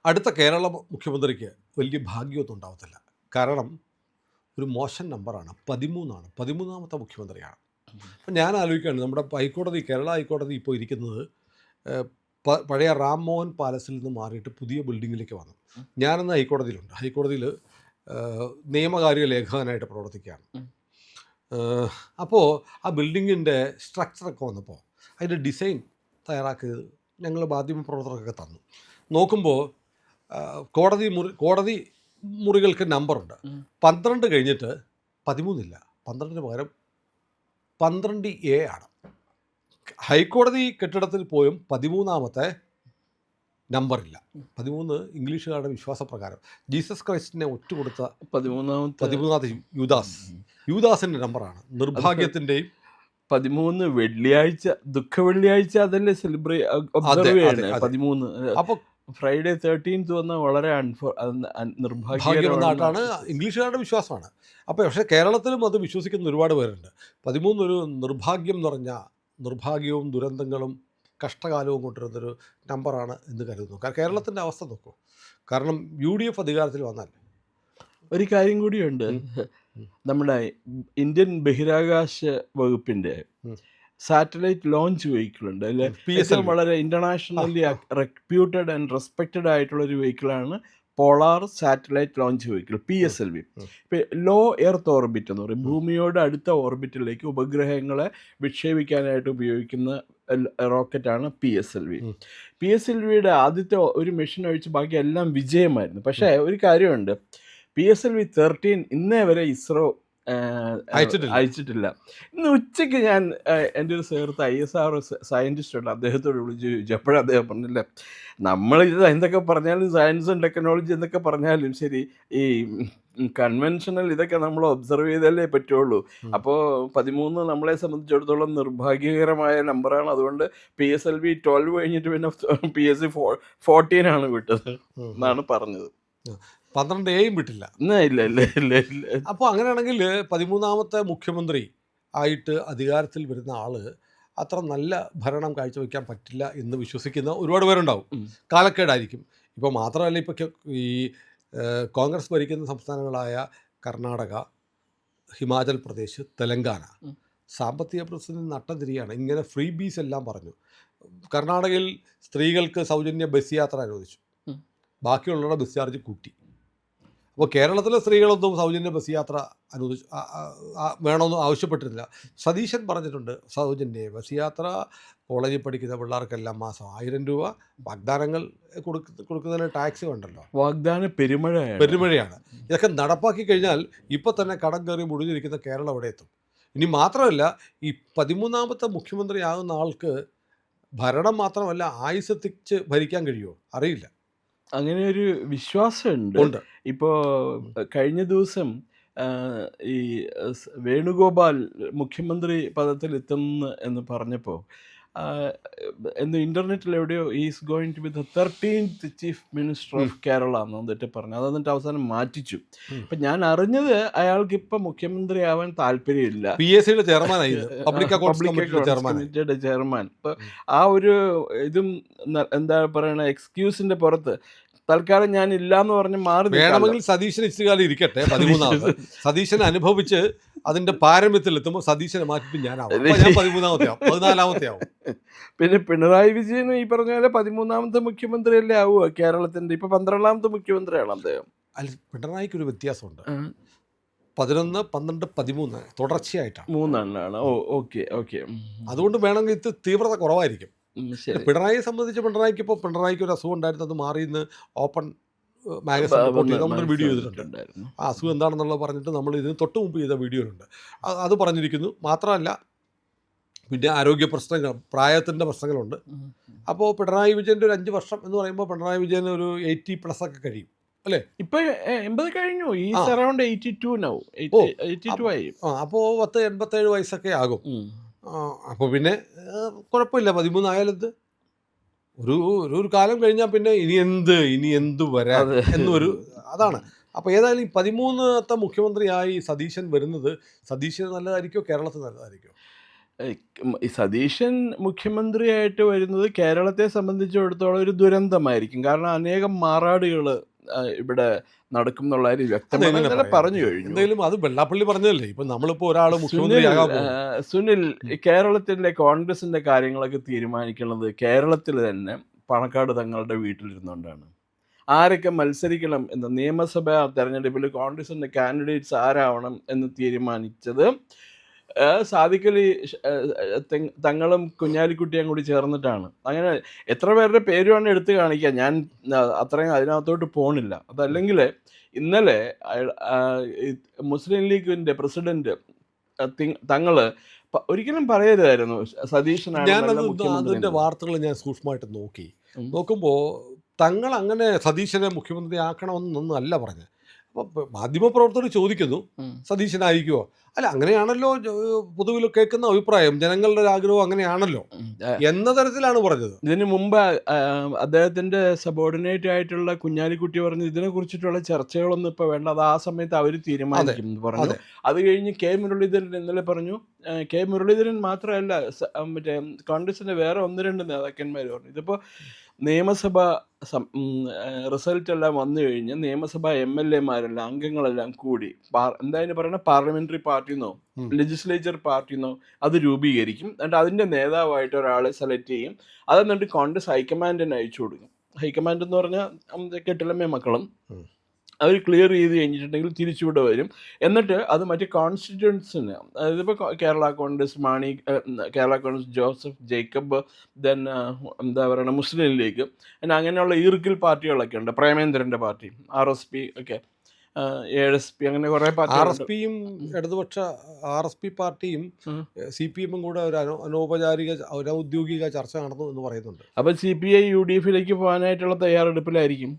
അടുത്ത കേരള മുഖ്യമന്ത്രിക്ക് വലിയ ഭാഗ്യമൊന്നും ഉണ്ടാവത്തില്ല. കാരണം ഒരു മോശം നമ്പറാണ്. 13 13ാമത്തെ മുഖ്യമന്ത്രിയാണ്. അപ്പം ഞാൻ ആലോചിക്കുകയാണ്, നമ്മുടെ കേരള ഹൈക്കോടതി ഇപ്പോൾ ഇരിക്കുന്നത് പഴയ റാം മോഹൻ പാലസിൽ നിന്ന് മാറിയിട്ട് പുതിയ ബിൽഡിങ്ങിലേക്ക് വന്നു. ഞാനന്ന് ഹൈക്കോടതിയിലുണ്ട്. ഹൈക്കോടതിയിൽ നിയമകാര്യ ലേഖകനായിട്ട് പ്രവർത്തിക്കുകയാണ്. അപ്പോൾ ആ ബിൽഡിങ്ങിൻ്റെ സ്ട്രക്ചറൊക്കെ വന്നപ്പോൾ അതിൻ്റെ ഡിസൈൻ തയ്യാറാക്കിയത് ഞങ്ങൾ മാധ്യമപ്രവർത്തകർക്കൊക്കെ തന്നു. നോക്കുമ്പോൾ കോടതി മുറികൾക്ക് നമ്പറുണ്ട്. 12 കഴിഞ്ഞിട്ട് 13 ഇല്ല. 12ന് പകരം 12A ആണ്. ഹൈക്കോടതി കെട്ടിടത്തിൽ പോലും 13ാമത്തെ നമ്പറില്ല. 13 ഇംഗ്ലീഷുകാരുടെ വിശ്വാസപ്രകാരം ജീസസ് ക്രൈസ്റ്റിനെ ഒറ്റുകൊടുത്ത 13ാമത്തെ യൂദാസിൻ്റെ നമ്പറാണ്. നിർഭാഗ്യത്തിൻ്റെയും 13 വെള്ളിയാഴ്ച, ദുഃഖ വെള്ളിയാഴ്ച അതല്ലേ ഒബ്സർവ് ചെയ്യണേ 13. അപ്പോൾ ഫ്രൈഡേ 13th വന്ന വളരെ നിർഭാഗ്യമെന്നായിട്ടാണ് ഇംഗ്ലീഷുകാരുടെ വിശ്വാസമാണ്. അപ്പോൾ പക്ഷേ കേരളത്തിലും അത് വിശ്വസിക്കുന്ന ഒരുപാട് പേരുണ്ട്. 13 ഒരു നിർഭാഗ്യം നിറഞ്ഞ നിർഭാഗ്യവും ദുരന്തങ്ങളും കഷ്ടകാലവും കൊണ്ടുവരുന്നൊരു നമ്പറാണ് എന്ന് കരുതുന്നു. കാരണം കേരളത്തിൻ്റെ അവസ്ഥ നോക്കൂ. കാരണം UDF അധികാരത്തിൽ വന്നാൽ ഒരു കാര്യം കൂടിയുണ്ട്. നമ്മുടെ ഇന്ത്യൻ ബഹിരാകാശ വകുപ്പിൻ്റെ സാറ്റലൈറ്റ് ലോഞ്ച് വെഹിക്കിൾ ഉണ്ട് അല്ലേ, വളരെ ഇൻ്റർനാഷണലി റെപ്യൂട്ടഡ് ആൻഡ് റെസ്പെക്റ്റഡ് ആയിട്ടുള്ള ഒരു വെഹിക്കിളാണ് polar satellite launch vehicle PSLV. ഇപ്പം ലോ എർത്ത് ഓർബിറ്റ് എന്ന് പറയും, ഭൂമിയോട് അടുത്ത ഓർബിറ്റിലേക്ക് ഉപഗ്രഹങ്ങളെ വിക്ഷേപിക്കാനായിട്ട് ഉപയോഗിക്കുന്ന റോക്കറ്റാണ് PSLV-യുടെ ആദ്യത്തെ ഒരു മിഷൻ ഒഴിച്ച് ബാക്കി എല്ലാം വിജയമായിരുന്നു. പക്ഷേ ഒരു കാര്യമുണ്ട്, PSLV-13 ഇന്നേ വരെ ഇസ്രോ അയച്ചിട്ടില്ല. ഇന്ന് ഉച്ചയ്ക്ക് ഞാൻ എൻ്റെ ഒരു സുഹൃത്ത് ISR സയൻറ്റിസ്റ്റ് ഉണ്ട്, അദ്ദേഹത്തോട് വിളിച്ച് ചോദിച്ചു. അപ്പോഴും അദ്ദേഹം പറഞ്ഞില്ല, നമ്മളിത് എന്തൊക്കെ പറഞ്ഞാലും സയൻസും ടെക്നോളജി എന്തൊക്കെ പറഞ്ഞാലും ശരി, ഈ കൺവെൻഷണൽ ഇതൊക്കെ നമ്മൾ ഒബ്സർവ് ചെയ്താലേ പറ്റുള്ളൂ. അപ്പോൾ 13 നമ്മളെ സംബന്ധിച്ചിടത്തോളം നിർഭാഗ്യകരമായ നമ്പറാണ്. അതുകൊണ്ട് PSLV-12 കഴിഞ്ഞിട്ട് പിന്നെ PSC-14 ആണ് വിട്ടത് എന്നാണ് പറഞ്ഞത്. 12A വിട്ടില്ല. ഇല്ല. അപ്പോൾ അങ്ങനെയാണെങ്കിൽ 13ാമത്തെ മുഖ്യമന്ത്രി ആയിട്ട് അധികാരത്തിൽ വരുന്ന ആള് അത്ര നല്ല ഭരണം കാഴ്ചവെക്കാൻ പറ്റില്ല എന്ന് വിശ്വസിക്കുന്ന ഒരുപാട് പേരുണ്ടാവും. കാലക്കേടായിരിക്കും. ഇപ്പോൾ മാത്രമല്ല, ഇപ്പോൾ ഈ കോൺഗ്രസ് ഭരിക്കുന്ന സംസ്ഥാനങ്ങളായ കർണാടക, ഹിമാചൽ പ്രദേശ്, തെലങ്കാന സാമ്പത്തിക പ്രതിസന്ധി നട്ടം തിരിയാണ്. ഇങ്ങനെ ഫ്രീ ബീസ് എല്ലാം പറഞ്ഞു. കർണാടകയിൽ സ്ത്രീകൾക്ക് സൗജന്യ ബസ് യാത്ര അനുവദിച്ചു, ബാക്കിയുള്ളവരുടെ ബസ് ചാർജ് കൂട്ടി. അപ്പോൾ കേരളത്തിലെ സ്ത്രീകളൊന്നും സൗജന്യ ബസ് യാത്ര വേണമെന്ന് ആവശ്യപ്പെട്ടിട്ടില്ല. സതീശൻ പറഞ്ഞിട്ടുണ്ട്, സൗജന്യ ബസ് യാത്ര കോളേജിൽ പഠിക്കുന്ന പിള്ളേർക്കെല്ലാം മാസം 1000 രൂപ. വാഗ്ദാനങ്ങൾ കൊടുക്കുന്നതിന് ടാക്സ് വേണ്ടല്ലോ, വാഗ്ദാന പെരുമഴയാണ്. ഇതൊക്കെ നടപ്പാക്കി കഴിഞ്ഞാൽ ഇപ്പോൾ തന്നെ കടം കയറി മുടിഞ്ഞിരിക്കുന്ന കേരളം എവിടെ എത്തും? ഇനി മാത്രമല്ല, ഈ 13ാമത്തെ മുഖ്യമന്ത്രി ആകുന്ന ആൾക്ക് ഭരണം മാത്രമല്ല ആയുസ്സെത്തിച്ച് ഭരിക്കാൻ കഴിയുമോ അറിയില്ല. അങ്ങനെ ഒരു വിശ്വാസമുണ്ട്. ഇപ്പോൾ കഴിഞ്ഞ ദിവസം ഈ വേണുഗോപാൽ മുഖ്യമന്ത്രി പദത്തിൽ എത്തുന്നു എന്ന് പറഞ്ഞപ്പോൾ എന്ന് ഇൻ്റർനെറ്റിൽ എവിടെയോ is going to be the 13th chief minister of Kerala എന്നിട്ട് പറഞ്ഞു. അത് എന്നിട്ട് അവസാനം മാറ്റിച്ചു. അപ്പം ഞാൻ അറിഞ്ഞത് അയാൾക്ക് ഇപ്പം മുഖ്യമന്ത്രി ആവാൻ താല്പര്യമില്ല. PSCയുടെ ചെയർമാനായി, പബ്ലിക് കമ്മിറ്റിയുടെ ചെയർമാൻ. ഇപ്പം ആ ഒരു ഇതും എന്താ പറയണ എക്സ്ക്യൂസിൻ്റെ പുറത്ത് തൽക്കാലം ഞാൻ ഇല്ലാന്ന് പറഞ്ഞ് മാറി. വേണമെങ്കിൽ സതീശൻ ഇച്ചുകാലം ഇരിക്കട്ടെ. 13ാമത് സതീശനെ അനുഭവിച്ച് അതിന്റെ പാരമ്യത്തിൽ എത്തുമ്പോൾ സതീശനെ മാറ്റിട്ട് ഞാനാവും. 14ാമത്തെ ആവും. പിന്നെ പിണറായി വിജയൻ ഈ പറഞ്ഞ പോലെ 13ാമത്തെ മുഖ്യമന്ത്രി അല്ലേ ആവുക കേരളത്തിന്റെ? ഇപ്പൊ 12ാമത്തെ മുഖ്യമന്ത്രിയാണ് അദ്ദേഹം. അല്ല, പിണറായിക്ക് ഒരു വ്യത്യാസമുണ്ട്. 11, 12, 13 തുടർച്ചയായിട്ടാണ്. 3 ഓക്കെ. അതുകൊണ്ട് വേണമെങ്കിൽ ഇത് തീവ്രത കുറവായിരിക്കും. പിണറായിയെ സംബന്ധിച്ച് പിണറായിക്ക് ഒരു അസുഖം ഉണ്ടായിരുന്നു, അത് മാറിയെന്ന് ഓപ്പൺ മാഗസിൻ നമ്മളൊരു വീഡിയോ ചെയ്തിട്ടുണ്ട്. ആ അസുഖം എന്താണെന്നുള്ളത് പറഞ്ഞിട്ട് നമ്മൾ ഇതിന് തൊട്ട് മുമ്പ് ചെയ്ത വീഡിയോയിലുണ്ട്. അത് പറഞ്ഞിരിക്കുന്നു. മാത്രമല്ല, പിന്നെ ആരോഗ്യ പ്രശ്നങ്ങൾ, പ്രായത്തിൻ്റെ പ്രശ്നങ്ങളുണ്ട്. അപ്പോൾ പിണറായി വിജയൻ്റെ ഒരു 5 വർഷം എന്ന് പറയുമ്പോൾ പിണറായി വിജയൻ ഒരു 80+ ഒക്കെ കഴിയും അല്ലേ? ഇപ്പൊ 80 കഴിഞ്ഞു. ഈ അറൗണ്ട് 82 ആയി. അപ്പോൾ 87 വയസ്സൊക്കെ ആകും. അപ്പോൾ പിന്നെ കുഴപ്പമില്ല. 13 ആയാലെന്ത്, ഒരു കാലം കഴിഞ്ഞാൽ പിന്നെ ഇനി എന്ത് വരാൻ എന്നൊരു അതാണ്. അപ്പോൾ ഏതായാലും ഈ 13ാമത്തെ മുഖ്യമന്ത്രിയായി സതീശൻ വരുന്നത് സതീശന് നല്ലതായിരിക്കുമോ, കേരളത്തിന് നല്ലതായിരിക്കുമോ? ഈ സതീശൻ മുഖ്യമന്ത്രിയായിട്ട് വരുന്നത് കേരളത്തെ സംബന്ധിച്ചിടത്തോളം ഒരു ദുരന്തമായിരിക്കും. കാരണം അനേകം മാറാടുകൾ ഇവിടെ നടക്കും എന്നുള്ള കാര്യം വ്യക്തമാണ്. അതെങ്ങനെ ഇന്നലെ പറയാൻ പറഞ്ഞു പറ്റും? കഴിഞ്ഞു. എന്തായാലും അത് വെള്ളാപ്പള്ളി പറഞ്ഞതല്ലേ. ഇപ്പൊ നമ്മളിപ്പോ ഒരാൾ സുനിൽ മുഖ്യമന്ത്രിയാകാൻ പോകും. സുനിൽ കേരളത്തിലെ കോൺഗ്രസിന്റെ കാര്യങ്ങളൊക്കെ തീരുമാനിക്കുന്നത് കേരളത്തിൽ തന്നെ പണക്കാട് തങ്ങളുടെ വീട്ടിലിരുന്നുകൊണ്ടാണ്. ആരൊക്കെ മത്സരിക്കണം എന്ന നിയമസഭാ തെരഞ്ഞെടുപ്പിൽ കോൺഗ്രസിന്റെ കാൻഡിഡേറ്റ്സ് ആരാവണം എന്ന് തീരുമാനിച്ചത് സാദിഖലി തങ്ങളും കുഞ്ഞാലിക്കുട്ടിയും കൂടി ചേർന്നിട്ടാണ്. അങ്ങനെ എത്ര പേരുടെ പേരുമാണ് എടുത്ത് കാണിക്കുക, ഞാൻ അത്രയും അതിനകത്തോട്ട് പോണില്ല. അതല്ലെങ്കിൽ ഇന്നലെ ഈ മുസ്ലിം ലീഗിന്റെ പ്രസിഡന്റ് തങ്ങള് ഒരിക്കലും പറയരുതായിരുന്നു സതീശനാണ് ഞാനത് നല്ല മുഖ്യമന്ത്രി അതിന്റെ എന്ന്. വാർത്തകൾ ഞാൻ സൂക്ഷ്മമായിട്ട് നോക്കി. നോക്കുമ്പോൾ തങ്ങൾ അങ്ങനെ സതീശനെ മുഖ്യമന്ത്രി ആക്കണമെന്നൊന്നും അല്ല പറഞ്ഞത്. അപ്പോൾ മാധ്യമപ്രവർത്തകർ ചോദിക്കുന്നു സതീശനായിരിക്കുമോ? അല്ല, അങ്ങനെയാണല്ലോ പൊതുവിൽ കേൾക്കുന്ന അഭിപ്രായം, ജനങ്ങളുടെ ഒരു ആഗ്രഹം അങ്ങനെയാണല്ലോ എന്ന തരത്തിലാണ് പറഞ്ഞത്. ഇതിനു മുമ്പ് അദ്ദേഹത്തിന്റെ സബോർഡിനേറ്റ് ആയിട്ടുള്ള കുഞ്ഞാലിക്കുട്ടി പറഞ്ഞു ഇതിനെ കുറിച്ചിട്ടുള്ള ചർച്ചകളൊന്നും ഇപ്പൊ വേണ്ട, അത് ആ സമയത്ത് അവർ തീരുമാനിക്കും എന്ന് പറഞ്ഞു. അത് കഴിഞ്ഞ് കെ മുരളീധരൻ ഇന്നലെ പറഞ്ഞു. കെ മുരളീധരൻ മാത്രമല്ല, മറ്റേ കോൺഗ്രസിന്റെ വേറെ 1-2 നേതാക്കന്മാർ പറഞ്ഞു. ഇതിപ്പോ നിയമസഭ റിസൾട്ട് എല്ലാം വന്നു കഴിഞ്ഞ് നിയമസഭാ MLA-മാരെല്ലാം അംഗങ്ങളെല്ലാം കൂടി എന്തായാലും പറയണ പാർലമെന്ററി പാർട്ടിന്നോ ലെജിസ്ലേച്ചർ പാർട്ടിന്നോ അത് രൂപീകരിക്കും. എന്നിട്ട് അതിന്റെ നേതാവായിട്ട് ഒരാളെ സെലക്ട് ചെയ്യും. അതെന്നിട്ട് കോൺഗ്രസ് ഹൈക്കമാൻഡിന് അയച്ചു കൊടുക്കും. ഹൈക്കമാൻഡ് എന്ന് പറഞ്ഞാൽ കെട്ടിലമ്മ മക്കളും അവർ ക്ലിയർ ചെയ്ത് കഴിഞ്ഞിട്ടുണ്ടെങ്കിൽ തിരിച്ചുവിടെ വരും. എന്നിട്ട് അത് മറ്റ് കോൺസ്റ്റിറ്റ്യൂൻസിന്, അതായത് ഇപ്പോൾ Kerala Congress Kerala Congress Joseph Jacob, then എന്താ പറയുക മുസ്ലിം ലീഗ്, പിന്നെ അങ്ങനെയുള്ള ഈർക്കിൽ പാർട്ടികളൊക്കെ ഉണ്ട്. പ്രേമേന്ദ്രൻ്റെ പാർട്ടി, RSP ഒക്കെ, ASP, അങ്ങനെ കുറേ പാർട്ടി. RSPയും ഇടതുപക്ഷ RSP പാർട്ടിയും CPM കൂടെ ഒരു അനൗദ്യോഗിക ചർച്ച നടന്നു എന്ന് പറയുന്നുണ്ട്. അപ്പം CPI UDF-ലേക്ക് പോകാനായിട്ടുള്ള തയ്യാറെടുപ്പിലായിരിക്കും.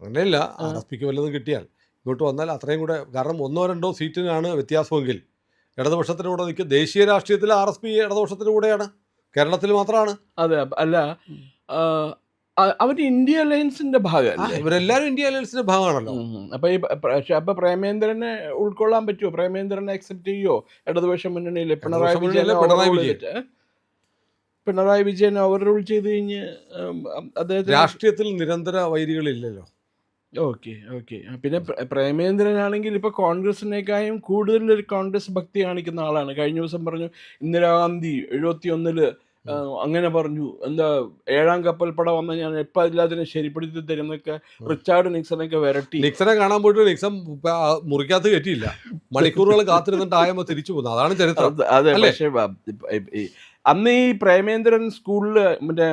അങ്ങനെയല്ല, RSPക്ക് വല്ലതും കിട്ടിയാൽ ഇങ്ങോട്ട് വന്നാൽ അത്രയും കൂടെ, കാരണം 1-2 സീറ്റിനാണ് വ്യത്യാസമെങ്കിൽ ഇടതുപക്ഷത്തിന് കൂടെ നിൽക്കും. ദേശീയ രാഷ്ട്രീയത്തിൽ RSP ഇടതുപക്ഷത്തിന് കൂടെയാണ്, കേരളത്തിൽ മാത്രമാണ്. അതെ, അല്ല അവർ ഇന്ത്യ അലയൻസിന്റെ ഭാഗമല്ലേ? ഇവരെല്ലാവരും ഇന്ത്യ അലയൻസിന്റെ ഭാഗമാണല്ലോ. അപ്പൊ പ്രേമേന്ദ്രനെ ഉൾക്കൊള്ളാൻ പറ്റുമോ? പ്രേമേന്ദ്രനെ അക്സെപ്റ്റ് ചെയ്യോ ഇടതുപക്ഷ മുന്നണിയിൽ? പിണറായി വിജയൻ ഓവർ റൂൾ ചെയ്ത് കഴിഞ്ഞ് അദ്ദേഹത്തിന് രാഷ്ട്രീയത്തിൽ നിരന്തര വൈരികളില്ലല്ലോ. ഓക്കെ. പിന്നെ പ്രേമേന്ദ്രനാണെങ്കിൽ ഇപ്പൊ കോൺഗ്രസിനേക്കാളും കൂടുതൽ ഒരു കോൺഗ്രസ് ഭക്തി കാണിക്കുന്ന ആളാണ്. കഴിഞ്ഞ ദിവസം പറഞ്ഞു ഇന്ദിരാഗാന്ധി 71 അങ്ങനെ പറഞ്ഞു, എന്താ 7ാം കപ്പൽപ്പട വന്ന ഞാൻ എപ്പോൾ അതില്ലാതിനെ ശരിപ്പെടുത്തി തരുന്നൊക്കെ റിച്ചാർഡ് നിക്സണൊക്കെ വരട്ടി. നിക്സനെ കാണാൻ പോയിട്ട് നിക്സൺ മുറിക്കകത്ത് കയറ്റിയില്ല, മണിക്കൂറുകൾ കാത്തിരുന്നിട്ട് ആയപ്പോൾ തിരിച്ചു പോകുന്നു. അതാണ് ചരിത്രം. അതെ, പക്ഷേ അന്ന് ഈ പ്രേമേന്ദ്രൻ സ്കൂളിൽ മറ്റേ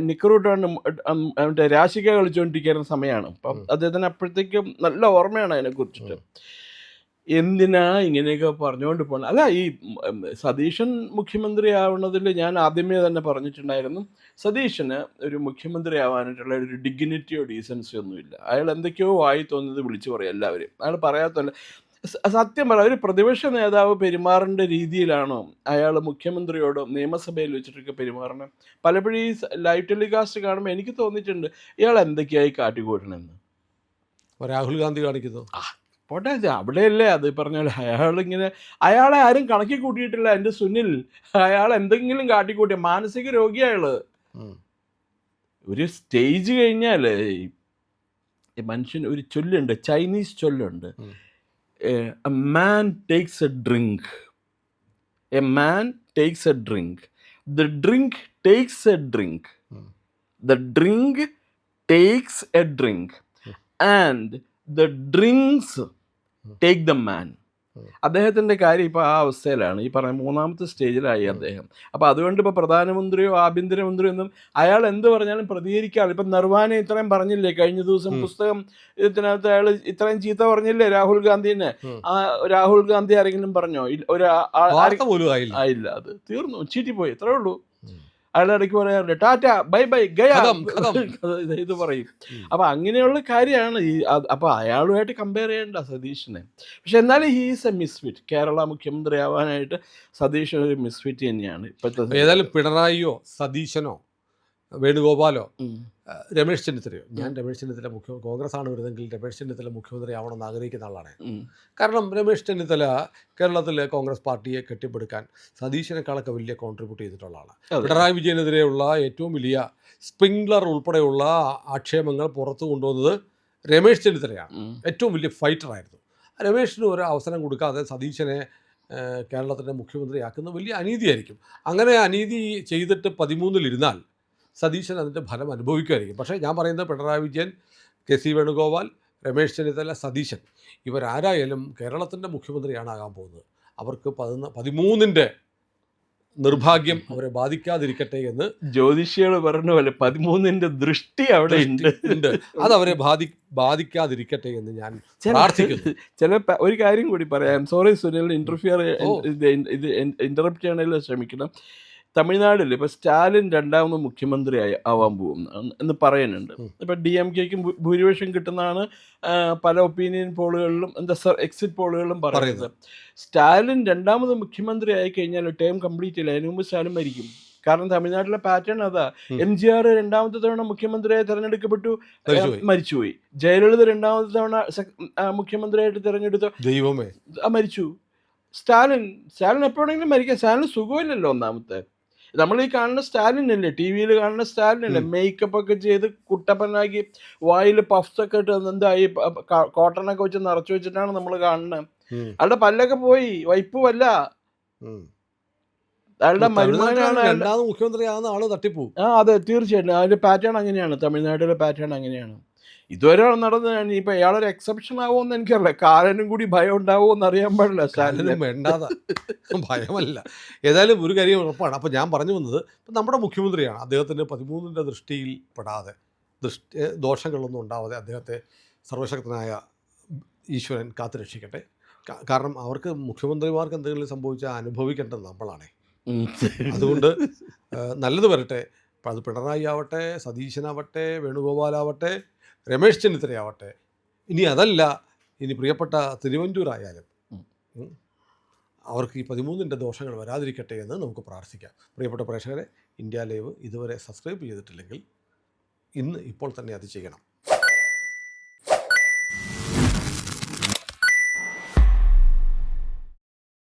നിക്കറൂട്ടാണ് മറ്റേ രാശിക കളിച്ചുകൊണ്ടിരിക്കുന്ന സമയമാണ്. അപ്പം അദ്ദേഹത്തിന് അപ്പോഴത്തേക്കും നല്ല ഓർമ്മയാണ് അതിനെക്കുറിച്ചിട്ട്. എന്തിനാ ഇങ്ങനെയൊക്കെ പറഞ്ഞുകൊണ്ട് പോകണം? അല്ല, ഈ സതീശൻ മുഖ്യമന്ത്രി ആവുന്നതിൽ ഞാൻ ആദ്യമേ തന്നെ പറഞ്ഞിട്ടുണ്ടായിരുന്നു, സതീശന് ഒരു മുഖ്യമന്ത്രി ആവാനായിട്ടുള്ള ഒരു ഡിഗ്നിറ്റിയോ ഡീസൻസിയോ ഒന്നുമില്ല. അയാൾ എന്തൊക്കെയോ ആയി തോന്നുന്നത് വിളിച്ചു പറയും എല്ലാവരും. അയാൾ പറയാത്തല്ല. സത്യം പറയാം, ഒരു പ്രതിപക്ഷ നേതാവ് പെരുമാറേണ്ട രീതിയിലാണോ അയാൾ മുഖ്യമന്ത്രിയോട് നിയമസഭയിൽ വെച്ചിട്ടൊക്കെ പെരുമാറണം? പലപ്പോഴും ഈ ലൈവ് ടെലികാസ്റ്റ് കാണുമ്പോൾ എനിക്ക് തോന്നിയിട്ടുണ്ട് ഇയാൾ എന്തൊക്കെയായി കാട്ടിക്കൂട്ടണമെന്ന്. രാഹുൽ ഗാന്ധി കാണിക്കുന്നു. പോട്ടെ, അവിടെയല്ലേ അത് പറഞ്ഞാൽ അയാളെ ആരും കണക്കി കൂട്ടിയിട്ടില്ല. എൻ്റെ സുനിൽ, അയാൾ എന്തെങ്കിലും കാട്ടിക്കൂട്ടിയ മാനസിക രോഗി അയാള്. ഒരു സ്റ്റേജ് കഴിഞ്ഞാൽ മനുഷ്യൻ ഒരു ചൊല്ലുണ്ട്, Chinese ചൊല്ലുണ്ട്, a man takes a drink, the drink takes a drink, the drink takes a drink, and the drinks take the man. അദ്ദേഹത്തിൻ്റെ കാര്യം ഇപ്പോൾ ആ അവസ്ഥയിലാണ്. ഈ പറഞ്ഞ 3ാമത്തെ സ്റ്റേജിലായി അദ്ദേഹം. അപ്പോൾ അതുകൊണ്ട് ഇപ്പോൾ പ്രധാനമന്ത്രിയോ ആഭ്യന്തരമന്ത്രിയോ ഒന്നും അയാൾ എന്ത് പറഞ്ഞാലും പ്രതികരിക്കാറ്. ഇപ്പം നിർവാനെ ഇത്രയും പറഞ്ഞില്ലേ കഴിഞ്ഞ ദിവസം പുസ്തകം ഇതിനകത്ത് അയാൾ ഇത്രയും ചീത്ത പറഞ്ഞില്ലേ രാഹുൽ ഗാന്ധിനെ? ആ രാഹുൽ ഗാന്ധി ആരെങ്കിലും പറഞ്ഞോ? ആയില്ല, അത് തീർന്നു, ചീറ്റിപ്പോയി, ഇത്രേ ഉള്ളൂ. അയാൾ ഇടയ്ക്ക് പറയാറുണ്ട് ടാറ്റ ബൈ ബൈ ഗയാ ഇത് പറയും. അപ്പൊ അങ്ങനെയുള്ള കാര്യമാണ് ഈ. അപ്പൊ അയാളുമായിട്ട് കമ്പയർ ചെയ്യേണ്ട സതീഷിനെ. പക്ഷെ എന്നാലും ഹീസ് എ മിസ്ഫിറ്റ്. കേരള മുഖ്യമന്ത്രി ആവാനായിട്ട് സതീഷ് ഒരു മിസ്ഫിറ്റ് തന്നെയാണ് ഇപ്പോഴത്തെ. ഏതായാലും പിണറായിയോ സതീശനോ വേണുഗോപാലോ ഉം. രമേശ് ചെന്നിത്തലയോ, ഞാൻ രമേശ് ചെന്നിത്തല കോൺഗ്രസ്സാണ് വരുന്നതെങ്കിൽ രമേശ് ചെന്നിത്തല മുഖ്യമന്ത്രി ആവണമെന്ന് ആഗ്രഹിക്കുന്ന ആളാണ്. ഉം. കാരണം രമേശ് ചെന്നിത്തല കേരളത്തിലെ കോൺഗ്രസ് പാർട്ടിയെ കെട്ടിപ്പടുക്കാൻ സതീശനെക്കാളൊക്കെ വലിയ കോൺട്രിബ്യൂട്ട് ചെയ്തിട്ടുള്ള ആളാണ്. അതെ. പിണറായി വിജയനെതിരെയുള്ള ഏറ്റവും വലിയ സ്പ്രിംഗ്ലർ ഉൾപ്പെടെയുള്ള ആക്ഷേപങ്ങൾ പുറത്തു കൊണ്ടുവന്നത് രമേശ് ചെന്നിത്തലയാണ്. ഉം. ഏറ്റവും ഏറ്റവും വലിയ ഫൈറ്ററായിരുന്നു. രമേശിന് ഒരു അവസരം കൊടുക്കാതെ സതീശനെ കേരളത്തിൻ്റെ മുഖ്യമന്ത്രിയാക്കുന്ന വലിയ അനീതിയായിരിക്കും. അങ്ങനെ അനീതി ചെയ്തിട്ട് 13-ൽ സതീശൻ അതിൻ്റെ ഫലം അനുഭവിക്കുമായിരിക്കും. പക്ഷേ ഞാൻ പറയുന്നത് പിണറായി വിജയൻ, കെ.സി. വേണുഗോപാൽ, രമേശ് ചെന്നിത്തല, സതീശൻ ഇവരാരായാലും കേരളത്തിൻ്റെ മുഖ്യമന്ത്രിയാണ് ആകാൻ പോകുന്നത്. അവർക്ക് 13-ൻ്റെ നിർഭാഗ്യം അവരെ ബാധിക്കാതിരിക്കട്ടെ എന്ന് ജ്യോതിഷികൾ പറഞ്ഞ പോലെ 13-ന്റെ ദൃഷ്ടി അവിടെ ഉണ്ട്. അതവരെ ബാധിക്കാതിരിക്കട്ടെ എന്ന് ഞാൻ പ്രാർത്ഥിക്കുന്നു. ഒരു കാര്യം കൂടി പറയാം. സോറി സുനിൽ, ഇന്റർഫിയർ ഇത് ഇന്ററപ്റ്റ് ചെയ്യണതിൽ ശ്രമിക്കണം. തമിഴ്നാട്ടിൽ ഇപ്പോൾ സ്റ്റാലിൻ രണ്ടാമത് മുഖ്യമന്ത്രി ആവാൻ പോകും എന്ന് പറയുന്നുണ്ട്. ഇപ്പം DMKക്കും ഭൂരിപക്ഷം കിട്ടുന്നതാണ് പല ഒപ്പീനിയൻ പോളുകളിലും എക്സിറ്റ് പോളുകളിലും പറയുന്നത്. സ്റ്റാലിൻ രണ്ടാമത് മുഖ്യമന്ത്രി ആയി കഴിഞ്ഞാൽ ടേം കംപ്ലീറ്റ് ഇല്ല, അതിന് മുമ്പ് സ്റ്റാലിൻ മരിക്കും. കാരണം തമിഴ്നാട്ടിലെ പാറ്റേൺ അതാ. MGR രണ്ടാമത്തെ തവണ മുഖ്യമന്ത്രിയായി തിരഞ്ഞെടുക്കപ്പെട്ടു, മരിച്ചുപോയി. ജയലളിത രണ്ടാമത്തെ തവണ മുഖ്യമന്ത്രിയായിട്ട് തിരഞ്ഞെടുത്തു, ദൈവമേ, മരിച്ചു. സ്റ്റാലിൻ എപ്പോഴെങ്കിലും മരിക്കാം. സ്റ്റാലിന് സുഖമില്ലല്ലോ. ഒന്നാമത്തെ നമ്മൾ ഈ കാണുന്ന സ്റ്റാലിൻ അല്ലേ, TV-യിൽ കാണുന്ന സ്റ്റാലിൻ അല്ലേ, മേക്കപ്പ് ഒക്കെ ചെയ്ത് കുട്ടപ്പനാക്കി വായിൽ പഫ്സ് ഒക്കെ ഇട്ട് എന്തായി കോട്ടണൊക്കെ വെച്ച് നിറച്ചു വെച്ചിട്ടാണ് നമ്മൾ കാണുന്നത്. അയാളുടെ പല്ലൊക്കെ പോയി, വൈപ്പുമല്ല, അയാളുടെ മരുമകനാണ് രണ്ടാമത് മുഖ്യമന്ത്രിയാകുന്ന ആള് തട്ടിപ്പോവും. അതെ, തീർച്ചയായിട്ടും. അതിന്റെ പാറ്റേൺ അങ്ങനെയാണ്, തമിഴ്നാട്ടിലെ പാറ്റേൺ അങ്ങനെയാണ്. ഇതുവരെ നടന്നത്. ഇപ്പൊ അയാളൊരു എക്സെപ്ഷൻ ആവുമെന്ന് എനിക്കറിയില്ല. കാലനും കൂടി ഭയം ഉണ്ടാവുമെന്ന് അറിയാൻ പാടില്ല. കാലനും വേണ്ടാതെ ഭയമല്ല. ഏതായാലും ഒരു കാര്യം ഉറപ്പാണ്. അപ്പോൾ ഞാൻ പറഞ്ഞു വന്നത്, ഇപ്പം നമ്മുടെ മുഖ്യമന്ത്രിയാണ്. അദ്ദേഹത്തിന് 13-ന്റെ ദൃഷ്ടിയിൽ പെടാതെ, ദോഷങ്ങളൊന്നും ഉണ്ടാവാതെ അദ്ദേഹത്തെ സർവശക്തനായ ഈശ്വരൻ കാത്തുരക്ഷിക്കട്ടെ. കാരണം അവർക്ക് മുഖ്യമന്ത്രിമാർക്ക് എന്തെങ്കിലും സംഭവിച്ചാൽ അനുഭവിക്കേണ്ടത് നമ്മളാണേ. അതുകൊണ്ട് നല്ലത് വരട്ടെ. അപ്പം അത് പിണറായി ആവട്ടെ, സതീശനാവട്ടെ, വേണുഗോപാലാവട്ടെ, രമേശ് ചെന്നിത്തലയാവട്ടെ, ഇനി അതല്ല, ഇനി പ്രിയപ്പെട്ട തിരുവഞ്ചൂരായാലും അവർക്ക് ഈ 13-ന്റെ ദോഷങ്ങൾ വരാതിരിക്കട്ടെ എന്ന് നമുക്ക് പ്രാർത്ഥിക്കാം. പ്രിയപ്പെട്ട പ്രേക്ഷകരെ, ഇന്ത്യ ലൈവ് ഇതുവരെ സബ്സ്ക്രൈബ് ചെയ്തിട്ടില്ലെങ്കിൽ ഇപ്പോൾ തന്നെ അത് ചെയ്യണം.